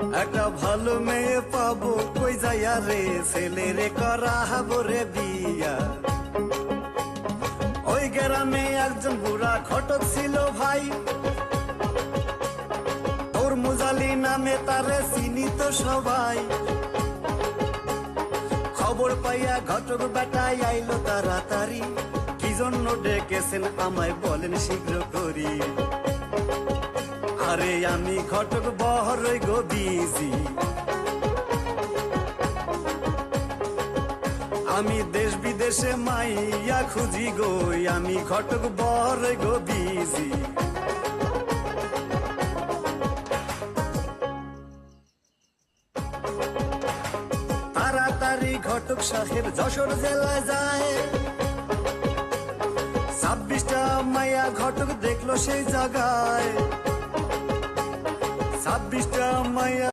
একটা ভালো মেয়ে পাবো কই যাইয়া রে, ছেলে রে করা হাবো রে বিয়া। ওই গ্রামে একজন বুড়া ঘটক ছিল ভাই, তোর মুজালি নামে তারে চিনিত সবাই। খবর পাইয়া ঘটক বেটাই আইলো তাড়াতাড়ি, কি জন্য ডেকেছেন আমায় বলেন শীঘ্র করি। আরে আমি ঘটক বহরই গো বিজি, আমি দেশ বিদেশে মাইয়া খুঁজি গো, আমি ঘটক বহরই গো বিজি। তাড়াতাড়ি ঘটক সাহেব যশোর জেলায় যায়, 26টা মাইয়া ঘটক দেখলো সেই জায়গায়, 26টা মাইয়া।